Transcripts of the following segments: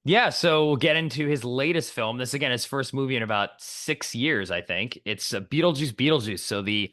Yeah, so we'll get into his latest film. This again, his first movie in about 6 years, I think. It's Beetlejuice, Beetlejuice. So the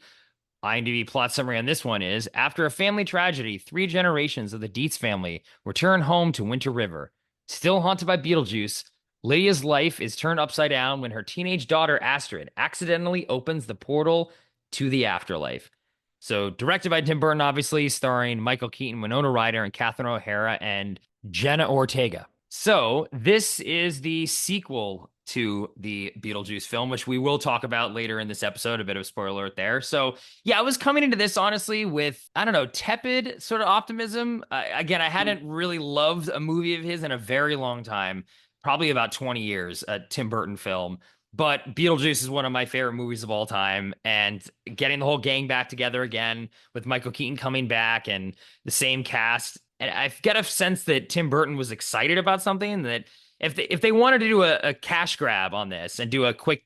IMDb plot summary on this one is: after a family tragedy, three generations of the Dietz family return home to Winter River. Still haunted by Beetlejuice, Lydia's life is turned upside down when her teenage daughter Astrid accidentally opens the portal to the afterlife. So, directed by Tim Burton, obviously, starring Michael Keaton, Winona Ryder, and Catherine O'Hara, and Jenna Ortega. So, this is the sequel to the Beetlejuice film, which we will talk about later in this episode. A bit of spoiler alert there. So, yeah, I was coming into this honestly with, I don't know, tepid sort of optimism. Again, I hadn't really loved a movie of his in a very long time, probably about 20 years, a Tim Burton film. But Beetlejuice is one of my favorite movies of all time. And getting the whole gang back together again with Michael Keaton coming back and the same cast. And I get a sense that Tim Burton was excited about something, that if they wanted to do a cash grab on this and do a quick,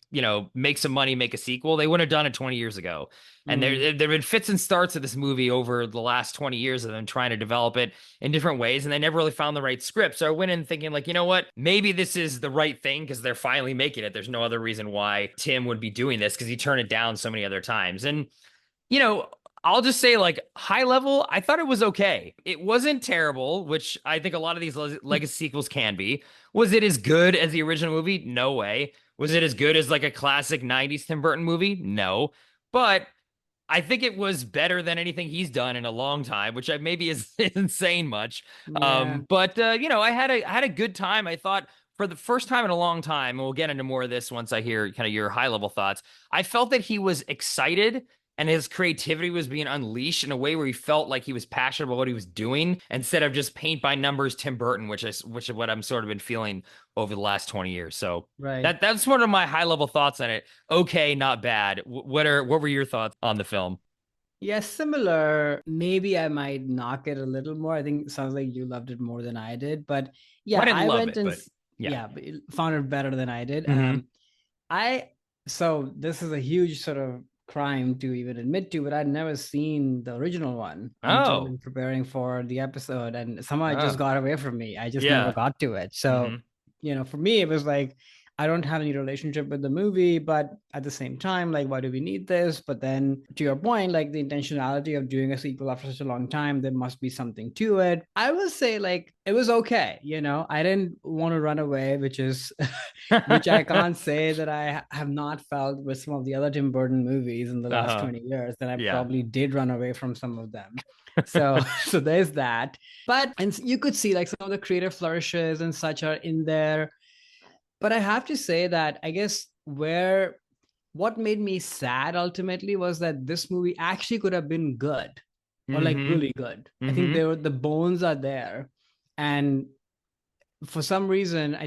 make some money, make a sequel, they wouldn't have done it 20 years ago. And there have been fits and starts of this movie over the last 20 years of them trying to develop it in different ways, and they never really found the right script. So I went in thinking, like, you know what? Maybe this is the right thing because they're finally making it. There's no other reason why Tim would be doing this because he turned it down so many other times. And you know, I'll just say, like, high level, I thought it was okay. It wasn't terrible, which I think a lot of these legacy sequels can be. Was it as good as the original movie? No way. Was it as good as like a classic 90s Tim Burton movie? No. But I think it was better than anything he's done in a long time, which maybe isn't saying much. Yeah. I had a good time. I thought for the first time in a long time, and we'll get into more of this once I hear kind of your high level thoughts. I felt that he was excited and his creativity was being unleashed in a way where he felt like he was passionate about what he was doing instead of just paint by numbers Tim Burton, which is what I'm sort of been feeling over the last 20 years. So Right. that's one of my high level thoughts on it. Okay, not bad. What were your thoughts on the film? Yeah, similar. Maybe I might knock it a little more. I think it sounds like you loved it more than I did. But Well, yeah, I didn't I love went it, and but yeah. yeah, found it better than I did. Hmm. I so this is a huge sort of crime to even admit to, but I'd never seen the original one until Oh. in preparing for the episode, and somehow it just Oh. got away from me. I just never Yeah. got to it. So, Hmm. for me, it was like I don't have any relationship with the movie, but at the same time, like, why do we need this? But then, to your point, like the intentionality of doing a sequel after such a long time, there must be something to it. I would say, like, it was okay. I didn't want to run away, which is which I can't say that I have not felt with some of the other Tim Burton movies in the last Uh-huh. 20 years, that I Yeah. probably did run away from some of them. So, so there's that. But, and you could see like some of the creative flourishes and such are in there. But I have to say that I guess what made me sad ultimately was that this movie actually could have been good, or like Hmm. really good. I think Hmm. the bones are there. And for some reason, I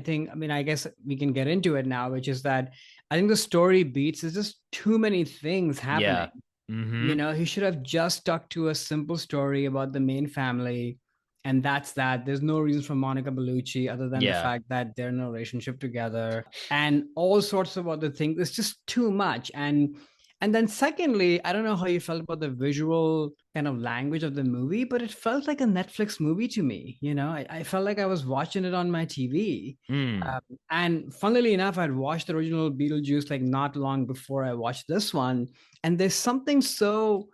guess we can get into it now, which is that I think the story beats. There's just too many things Yeah. happening. Hmm. He should have just stuck to a simple story about the main family, and that's that. There's no reason for Monica Bellucci other than the Yeah. fact that they're in a relationship together, and all sorts of other things. It's just too much. And then secondly, I don't know how you felt about the visual kind of language of the movie, but it felt like a Netflix movie to me. I felt like I was watching it on my TV. Mm. Um, and funnily enough, I'd watched the original Beetlejuice like not long before I watched this one. And there's something so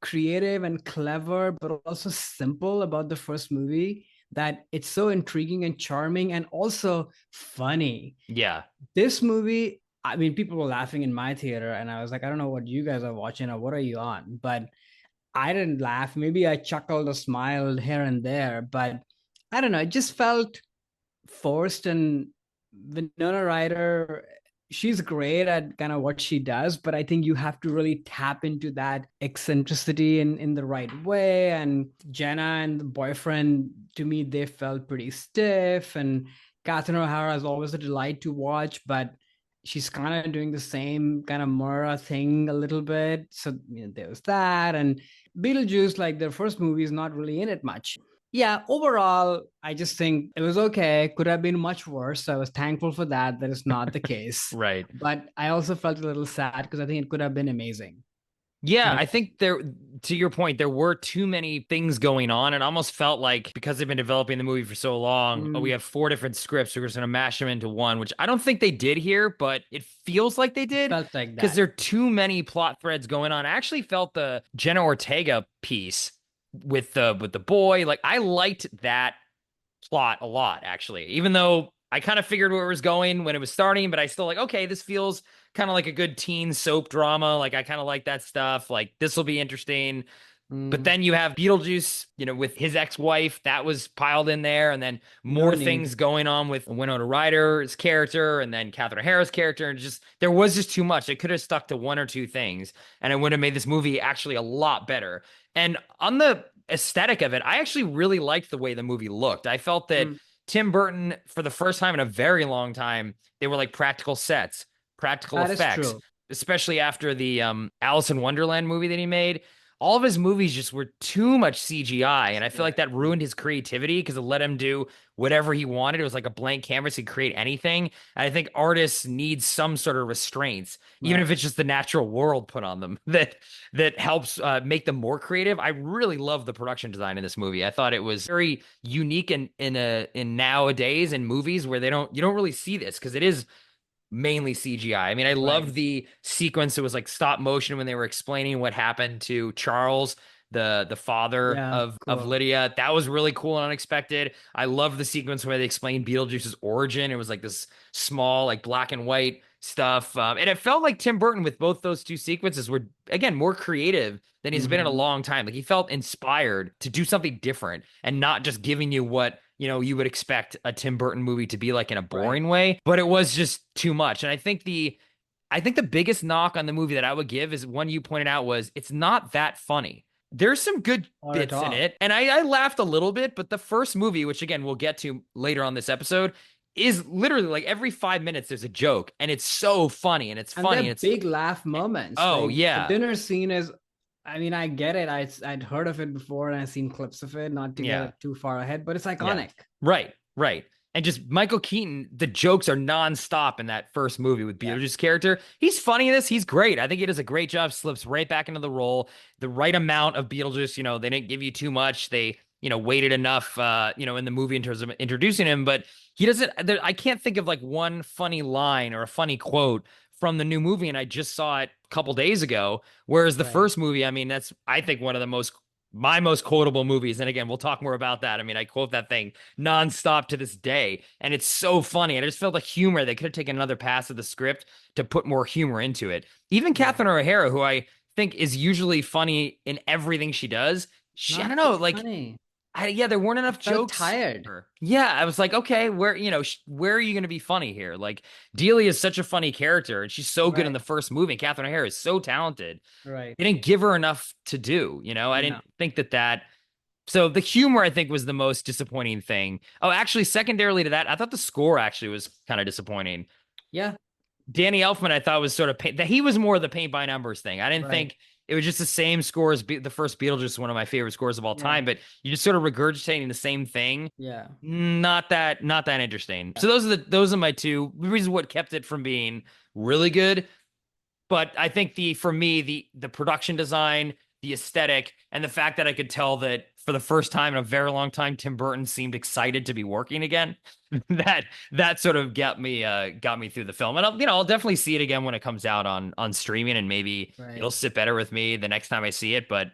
creative and clever, but also simple about the first movie, that it's so intriguing and charming and also funny. Yeah. This movie, I mean, people were laughing in my theater, and I was like, I don't know what you guys are watching or what are you on, but I didn't laugh. Maybe I chuckled or smiled here and there, but I don't know. It just felt forced. And Winona Ryder, she's great at kind of what she does, but I think you have to really tap into that eccentricity in the right way. And Jenna and the boyfriend, to me, they felt pretty stiff. And Catherine O'Hara is always a delight to watch, but she's kind of doing the same kind of Mora thing a little bit. So there's that. And Beetlejuice, like their first movie, is not really in it much. Yeah, overall, I just think it was okay. Could have been much worse. So I was thankful for that. That is not the case. Right. But I also felt a little sad because I think it could have been amazing. Yeah, You I think there, to your point, there were too many things going on. It almost felt like because they've been developing the movie for so long, oh, we mm, have four different scripts. We're just going to mash them into one, which I don't think they did here, but it feels like they did felt like because that. there are too many plot threads going on. I actually felt the Jenna Ortega piece with the boy, like I liked that plot a lot, actually. Even though I kind of figured where it was going when it was starting, but I still like, okay, this feels kind of like a good teen soap drama. Like I kind of like that stuff. Like this will be interesting. But Mm, then you have Beetlejuice, with his ex-wife, that was piled in there, and then no more need. things going on with Winona Ryder's character, and then Catherine O'Hara's character, and just there was just too much. It could have stuck to one or two things, and it would have made this movie actually a lot better. And on the aesthetic of it, I actually really liked the way the movie looked. I felt that Mm, Tim Burton, for the first time in a very long time, they were like practical sets, practical that is effects, true. especially after the Alice in Wonderland movie that he made. All of his movies just were too much CGI, and I feel like Right. that ruined his creativity because it let him do whatever he wanted. It was like a blank canvas; he'd create anything. And I think artists need some sort of restraints, even if Right. it's just the natural world put on them that helps make them more creative. I really love the production design in this movie. I thought it was very unique in nowadays in movies where you don't really see this because it is mainly CGI. I mean, I love Right. the sequence. It was like stop motion when they were explaining what happened to Charles, the father Yeah. of Cool. Lydia. That was really cool and unexpected. I love the sequence where they explained Beetlejuice's origin. It was like this small, like black and white stuff, and it felt like Tim Burton with both those two sequences were again more creative than he's been in a Hmm. long time. Like he felt inspired to do something different and not just giving you what you would expect a Tim Burton movie to be like in a Right. boring way, but it was just too much. And I think the biggest knock on the movie that I would give is one you pointed out was it's not that funny. There's some good Or at bits in all. it, and I laughed a little bit, but the first movie, which again we'll get to later on this episode, is literally like every 5 minutes there's a joke, and it's so funny, and it's And funny, and they're it's big laugh moments. oh Like the yeah, dinner scene is, I mean, I get it. I'd heard of it before and I've seen clips of it, not to get yeah. it too far ahead, but it's Yeah. iconic. Right. Right. And just Michael Keaton, the jokes are nonstop in that first movie with Yeah. Beetlejuice's character. He's funny in this. He's great. I think he does a great job, slips right back into the role. The right amount of Beetlejuice, they didn't give you too much. They, waited enough, in the movie in terms of introducing him, but he doesn't, I can't think of like one funny line or a funny quote from the new movie. And I just saw it a couple days ago. Whereas the Right. first movie, I mean, that's, I think, one of the my most quotable movies. And again, we'll talk more about that. I mean, I quote that thing nonstop to this day. And it's so funny. And I just felt the humor. They could have taken another pass of the script to put more humor into it. Even Right. Catherine O'Hara, who I think is usually funny in everything she does, I don't Not too know, like funny. yeah, there weren't I enough felt jokes. tired. Yeah, I was like, okay, where are you going to be funny here? Like, Delia is such a funny character, and she's so good in Right. the first movie. And Catherine O'Hara is so talented. Right. They didn't give her enough to do. I No. didn't think that. So the humor, I think, was the most disappointing thing. Oh, actually, secondarily to that, I thought the score actually was kind of disappointing. Yeah. Danny Elfman, I thought was sort of that he was more the paint by numbers thing. I didn't Right. think it was just the same score as the first Beetlejuice, one of my favorite scores of all Yeah. time. But you just sort of regurgitating the same thing. Yeah. Not that interesting. So those are my two reasons what kept it from being really good. But I think for me the production design, the aesthetic, and the fact that I could tell that for the first time in a very long time, Tim Burton seemed excited to be working again. that sort of got me through the film, and I'll definitely see it again when it comes out on streaming, and maybe Right. it'll sit better with me the next time I see it. But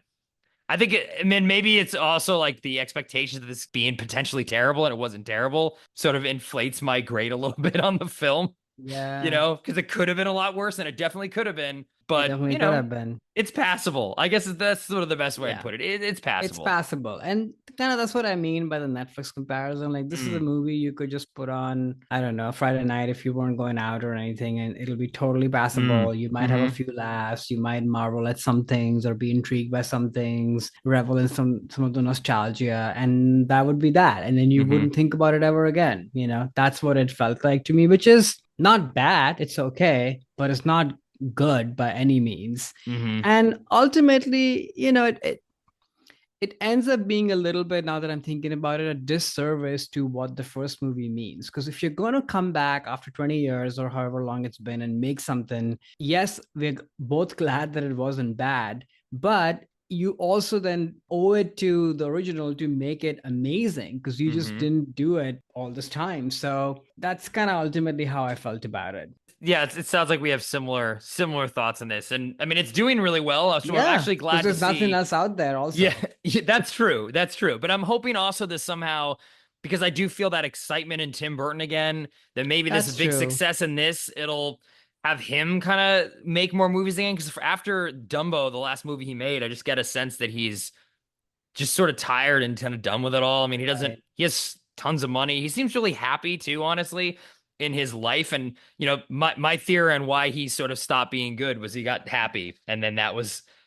I mean, maybe it's also like the expectations of this being potentially terrible, and it wasn't terrible, sort of inflates my grade a little bit on the film, Yeah. because it could have been a lot worse, and it definitely could have been. It But definitely could have been. it's passable. I guess that's sort of the best way to Yeah. put it. It's It's passable. passable. And kind of that's what I mean by the Netflix comparison. Like this is a Mm, movie you could just put on, I don't know, Friday night if you weren't going out or anything, and it'll be totally mm, passable. You might have a mm-hmm, few laughs, you might marvel at some things or be intrigued by some things, revel in some of the nostalgia, and that would be that. And then you mm-hmm, wouldn't think about it ever again. That's what it felt like to me, which is not bad. It's okay, but it's not good by any means. mm-hmm. And ultimately, it ends up being a little bit, now that I'm thinking about it, a disservice to what the first movie means. Because if you're going to come back after 20 years or however long it's been and make something, yes, we're both glad that it wasn't bad, but you also then owe it to the original to make it amazing because you just Mm-hmm. didn't do it all this time. So that's kind of ultimately how I felt about it. Yeah, it sounds like we have similar thoughts on this, and I mean it's doing really well. So I'm Yeah, actually because glad to there's nothing see. else out there, Yeah, also. yeah, that's true. That's true. But I'm hoping also that somehow, because I do feel that excitement in Tim Burton again, that maybe this That's big true. success in this, it'll have him kind of make more movies again. Because after Dumbo, the last movie he made, I just get a sense that he's just sort of tired and kind of done with it all. I mean, Right. he has tons of money. He seems really happy too, honestly, in his life. And, my theory on why he sort of stopped being good was he got happy. And then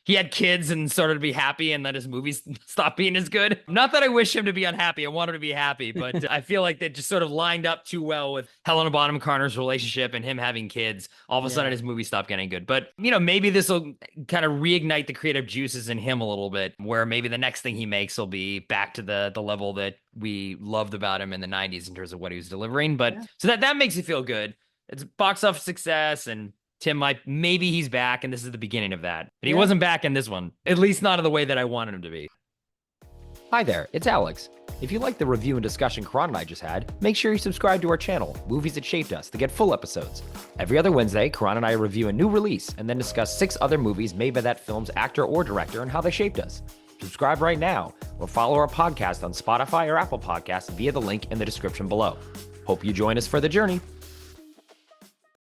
he had kids and started to be happy and then his movies stopped being as good. Not that I wish him to be unhappy. I want him to be happy, but I feel like they just sort of lined up too well with Helena Bonham Carter's relationship and him having kids. All of a sudden Yeah. his movie stopped getting good. But, maybe this will kind of reignite the creative juices in him a little bit, where maybe the next thing he makes will be back to the level that we loved about him in the 90s in terms of what he was delivering. But Yeah. so that makes you feel good. It's box office success, and Tim might maybe he's back, and this is the beginning of that. But he Yeah. wasn't back in this one, at least not in the way that I wanted him to be. Hi there, it's Alex. If you like the review and discussion Karan and I just had, make sure you subscribe to our channel, Movies That Shaped Us, to get full episodes. Every other Wednesday, Karan and I review a new release and then discuss 6 other movies made by that film's actor or director and how they shaped us. Subscribe right now or follow our podcast on Spotify or Apple Podcasts via the link in the description below. Hope you join us for the journey.